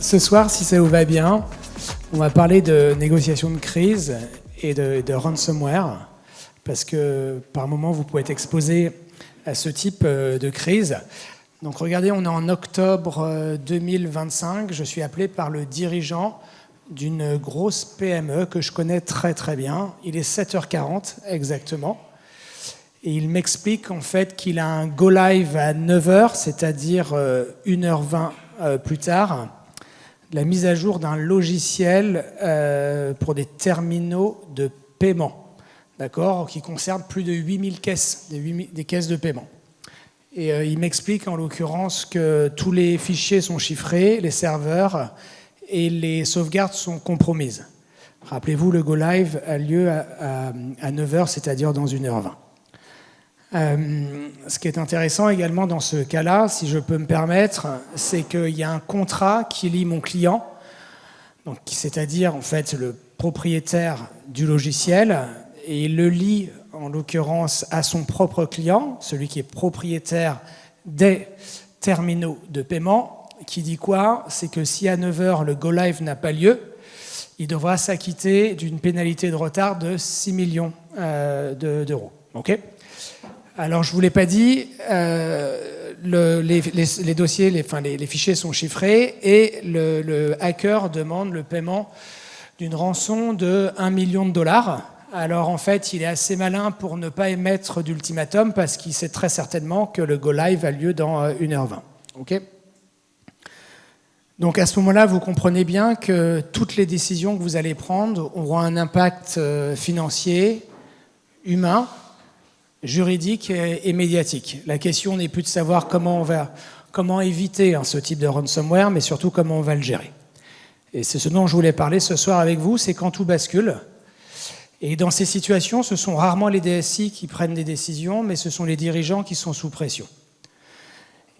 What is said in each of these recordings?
Ce soir, si ça vous va bien, on va parler de négociation de crise et de ransomware, parce que par moment, vous pouvez être exposé à ce type de crise. Donc regardez, on est en octobre 2025. Je suis appelé par le dirigeant d'une grosse PME que je connais très très bien. Il est 7h40 exactement. Et il m'explique en fait qu'il a un go live à 9h, c'est-à-dire 1h20 plus tard, la mise à jour d'un logiciel pour des terminaux de paiement, d'accord, qui concerne plus de 8000 caisses, des caisses de paiement. Et il m'explique en l'occurrence que tous les fichiers sont chiffrés, les serveurs, et les sauvegardes sont compromises. Rappelez-vous, le go live a lieu à 9h, c'est-à-dire dans 1h20. Ce qui est intéressant également dans ce cas-là, si je peux me permettre, c'est qu'il y a un contrat qui lie mon client, donc, c'est-à-dire en fait le propriétaire du logiciel, et il le lie en l'occurrence à son propre client, celui qui est propriétaire des terminaux de paiement, qui dit quoi? C'est que si à 9h le go live n'a pas lieu, il devra s'acquitter d'une pénalité de retard de 6 millions d'euros. Okay. Alors, je ne vous l'ai pas dit, les dossiers, les fichiers sont chiffrés et le hacker demande le paiement d'une rançon de 1 million de dollars. Alors, en fait, il est assez malin pour ne pas émettre d'ultimatum parce qu'il sait très certainement que le go live a lieu dans 1h20. Okay. Donc, à ce moment-là, vous comprenez bien que toutes les décisions que vous allez prendre auront un impact financier, humain, juridique et médiatique. La question n'est plus de savoir comment éviter ce type de ransomware, mais surtout comment on va le gérer. Et c'est ce dont je voulais parler ce soir avec vous, c'est quand tout bascule. Et dans ces situations, ce sont rarement les DSI qui prennent des décisions, mais ce sont les dirigeants qui sont sous pression.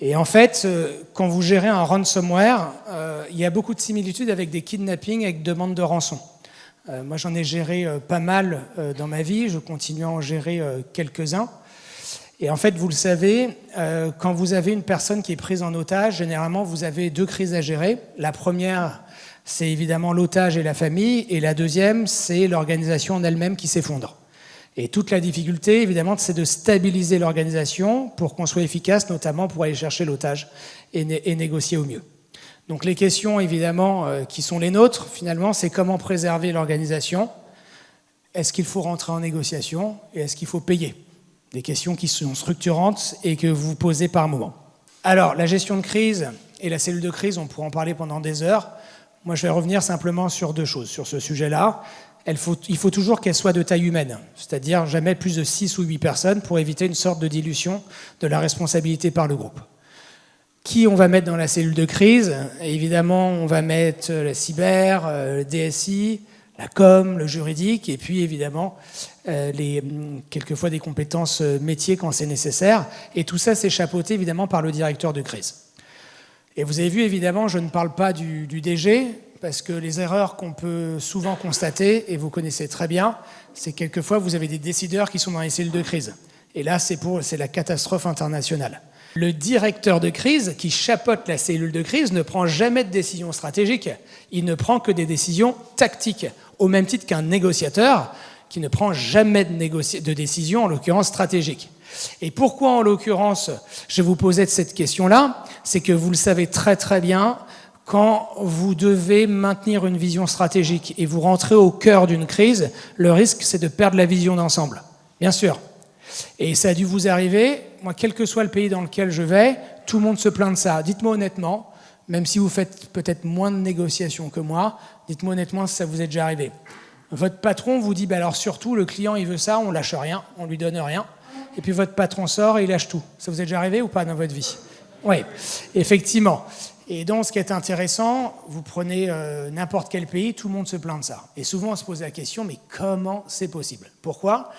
Et en fait, quand vous gérez un ransomware, il y a beaucoup de similitudes avec des kidnappings, avec demande de rançon. Moi, j'en ai géré pas mal dans ma vie, je continue à en gérer quelques-uns. Et en fait, vous le savez, quand vous avez une personne qui est prise en otage, généralement, vous avez deux crises à gérer. La première, c'est évidemment l'otage et la famille, et la deuxième, c'est l'organisation en elle-même qui s'effondre. Et toute la difficulté, évidemment, c'est de stabiliser l'organisation pour qu'on soit efficace, notamment pour aller chercher l'otage et négocier au mieux. Donc les questions, évidemment, qui sont les nôtres, finalement, c'est comment préserver l'organisation. Est-ce qu'il faut rentrer en négociation et est-ce qu'il faut payer? Des questions qui sont structurantes et que vous posez par moment. Alors, la gestion de crise et la cellule de crise, on pourra en parler pendant des heures. Moi, je vais revenir simplement sur deux choses sur ce sujet-là. Il faut toujours qu'elle soit de taille humaine, c'est-à-dire jamais plus de 6 ou 8 personnes pour éviter une sorte de dilution de la responsabilité par le groupe. Qui on va mettre dans la cellule de crise? Évidemment, on va mettre la cyber, le DSI, la com, le juridique, et puis évidemment, quelquefois des compétences métiers quand c'est nécessaire. Et tout ça, c'est chapeauté évidemment par le directeur de crise. Et vous avez vu, évidemment, je ne parle pas du DG, parce que les erreurs qu'on peut souvent constater, et vous connaissez très bien, c'est que quelquefois, vous avez des décideurs qui sont dans les cellules de crise. Et là, c'est la catastrophe internationale. Le directeur de crise, qui chapeaute la cellule de crise, ne prend jamais de décision stratégique. Il ne prend que des décisions tactiques, au même titre qu'un négociateur qui ne prend jamais de décision, en l'occurrence stratégique. Et pourquoi, en l'occurrence, je vous posais cette question-là? C'est que vous le savez très très bien, quand vous devez maintenir une vision stratégique et vous rentrez au cœur d'une crise, le risque, c'est de perdre la vision d'ensemble. Bien sûr. Et ça a dû vous arriver, moi, quel que soit le pays dans lequel je vais, tout le monde se plaint de ça. Dites-moi honnêtement, même si vous faites peut-être moins de négociations que moi, dites-moi honnêtement si ça vous est déjà arrivé. Votre patron vous dit, alors surtout, le client, il veut ça, on lâche rien, on lui donne rien. Et puis votre patron sort et il lâche tout. Ça vous est déjà arrivé ou pas dans votre vie? Oui, effectivement. Et donc, ce qui est intéressant, vous prenez n'importe quel pays, tout le monde se plaint de ça. Et souvent, on se pose la question, mais comment c'est possible? Pourquoi?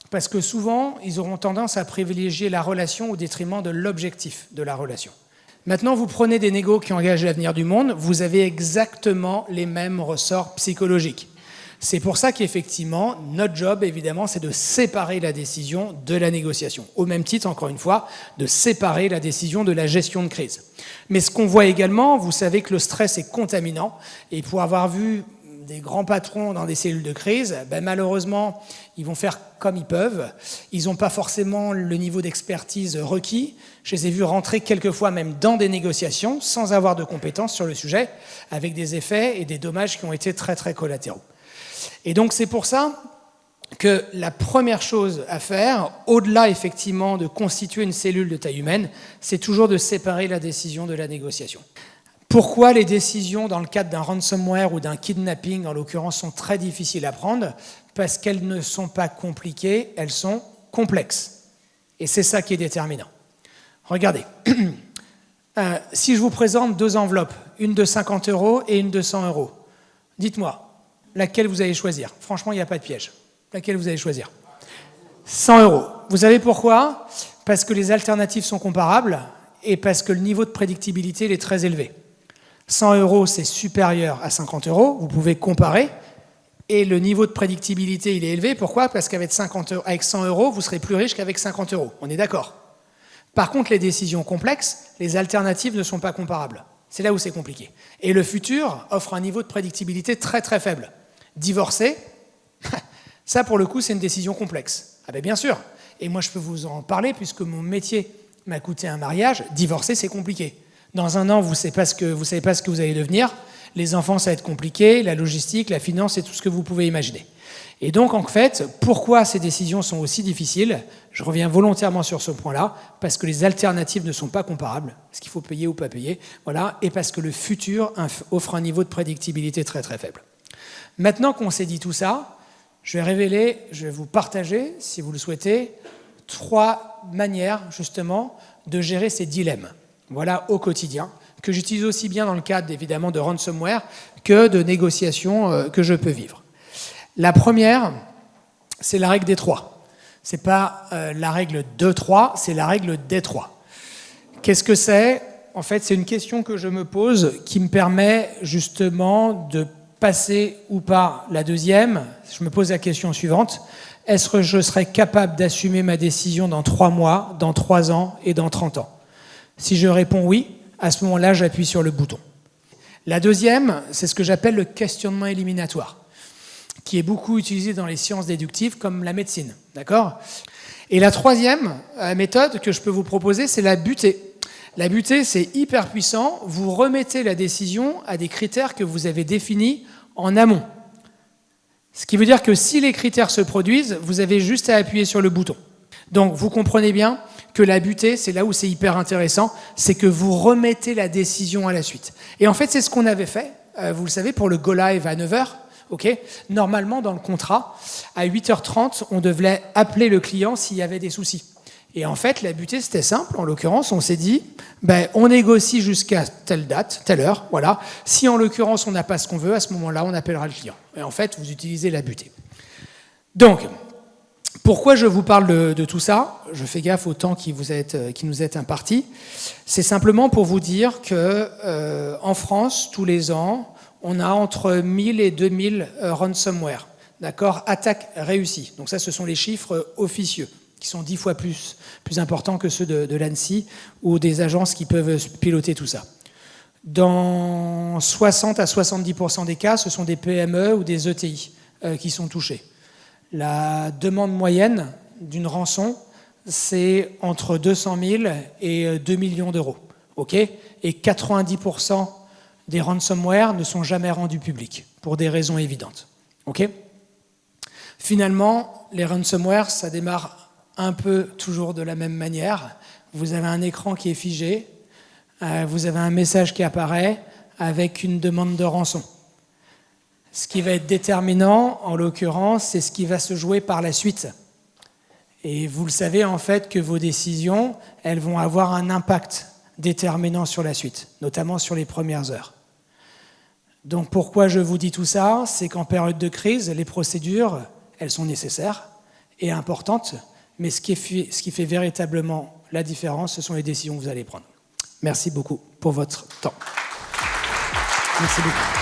Parce que souvent, ils auront tendance à privilégier la relation au détriment de l'objectif de la relation. Maintenant, vous prenez des négos qui engagent l'avenir du monde, vous avez exactement les mêmes ressorts psychologiques. C'est pour ça qu'effectivement, notre job, évidemment, c'est de séparer la décision de la négociation. Au même titre, encore une fois, de séparer la décision de la gestion de crise. Mais ce qu'on voit également, vous savez que le stress est contaminant. Et pour avoir vu des grands patrons dans des cellules de crise, malheureusement, ils vont faire comme ils peuvent. Ils n'ont pas forcément le niveau d'expertise requis. Je les ai vus rentrer quelquefois même dans des négociations sans avoir de compétences sur le sujet, avec des effets et des dommages qui ont été très très collatéraux. Et donc c'est pour ça que la première chose à faire, au-delà effectivement de constituer une cellule de taille humaine, c'est toujours de séparer la décision de la négociation. Pourquoi les décisions dans le cadre d'un ransomware ou d'un kidnapping, en l'occurrence, sont très difficiles à prendre? Parce qu'elles ne sont pas compliquées, elles sont complexes. Et c'est ça qui est déterminant. Regardez, si je vous présente deux enveloppes, une de 50 € et une de 100 €, dites-moi, laquelle vous allez choisir? Franchement, il n'y a pas de piège. Laquelle vous allez choisir? 100 €. Vous savez pourquoi? Parce que les alternatives sont comparables et parce que le niveau de prédictibilité il est très élevé. 100 €, c'est supérieur à 50 €, vous pouvez comparer, et le niveau de prédictibilité, il est élevé. Pourquoi? Parce qu'avec 100 €, vous serez plus riche qu'avec 50 €. On est d'accord? Par contre, les décisions complexes, les alternatives ne sont pas comparables. C'est là où c'est compliqué. Et le futur offre un niveau de prédictibilité très très faible. Divorcer, ça pour le coup, c'est une décision complexe. Ah ben bien sûr. Et moi, je peux vous en parler, puisque mon métier m'a coûté un mariage. Divorcer, c'est compliqué. Dans un an, vous ne savez pas ce que vous allez devenir. Les enfants, ça va être compliqué, la logistique, la finance et tout ce que vous pouvez imaginer. Et donc, en fait, pourquoi ces décisions sont aussi difficiles? Je reviens volontairement sur ce point-là, parce que les alternatives ne sont pas comparables, ce qu'il faut payer ou pas payer, voilà, et parce que le futur offre un niveau de prédictibilité très très faible. Maintenant qu'on s'est dit tout ça, je vais vous partager, si vous le souhaitez, 3 manières, justement, de gérer ces dilemmes. Voilà, au quotidien, que j'utilise aussi bien dans le cadre, évidemment, de ransomware que de négociations que je peux vivre. La première, c'est la règle des 3. Ce n'est pas la règle de 3, c'est la règle des 3. Qu'est-ce que c'est? En fait, c'est une question que je me pose qui me permet justement de passer ou pas la deuxième. Je me pose la question suivante. Est-ce que je serai capable d'assumer ma décision dans 3 mois, dans 3 ans et dans 30 ans? Si je réponds oui, à ce moment-là, j'appuie sur le bouton. La deuxième, c'est ce que j'appelle le questionnement éliminatoire, qui est beaucoup utilisé dans les sciences déductives comme la médecine, d'accord? Et la troisième méthode que je peux vous proposer, c'est la butée. La butée, c'est hyper puissant. Vous remettez la décision à des critères que vous avez définis en amont. Ce qui veut dire que si les critères se produisent, vous avez juste à appuyer sur le bouton. Donc, vous comprenez bien que la butée, c'est là où c'est hyper intéressant, c'est que vous remettez la décision à la suite. Et en fait, c'est ce qu'on avait fait, vous le savez, pour le Go Live à 9h. Okay. Normalement, dans le contrat, à 8h30, on devait appeler le client s'il y avait des soucis. Et en fait, la butée, c'était simple. En l'occurrence, on s'est dit, on négocie jusqu'à telle date, telle heure, voilà. Si en l'occurrence, on n'a pas ce qu'on veut, à ce moment-là, on appellera le client. Et en fait, vous utilisez la butée. Donc, pourquoi je vous parle de tout ça? Je fais gaffe au temps qui nous est imparti. C'est simplement pour vous dire que en France, tous les ans, on a entre 1000 et 2000 ransomware, d'accord, attaques réussies. Donc ça, ce sont les chiffres officieux, qui sont 10 fois plus importants que ceux de l'ANSSI ou des agences qui peuvent piloter tout ça. Dans 60 à 70% des cas, ce sont des PME ou des ETI qui sont touchés. La demande moyenne d'une rançon, c'est entre 200 000 et 2 millions d'euros. Okay, et 90% des ransomware ne sont jamais rendus publics, pour des raisons évidentes. Okay, finalement, les ransomware, ça démarre un peu toujours de la même manière. Vous avez un écran qui est figé, vous avez un message qui apparaît avec une demande de rançon. Ce qui va être déterminant, en l'occurrence, c'est ce qui va se jouer par la suite. Et vous le savez, en fait, que vos décisions, elles vont avoir un impact déterminant sur la suite, notamment sur les premières heures. Donc pourquoi je vous dis tout ça? C'est qu'en période de crise, les procédures, elles sont nécessaires et importantes, mais ce qui fait véritablement la différence, ce sont les décisions que vous allez prendre. Merci beaucoup pour votre temps. Merci beaucoup.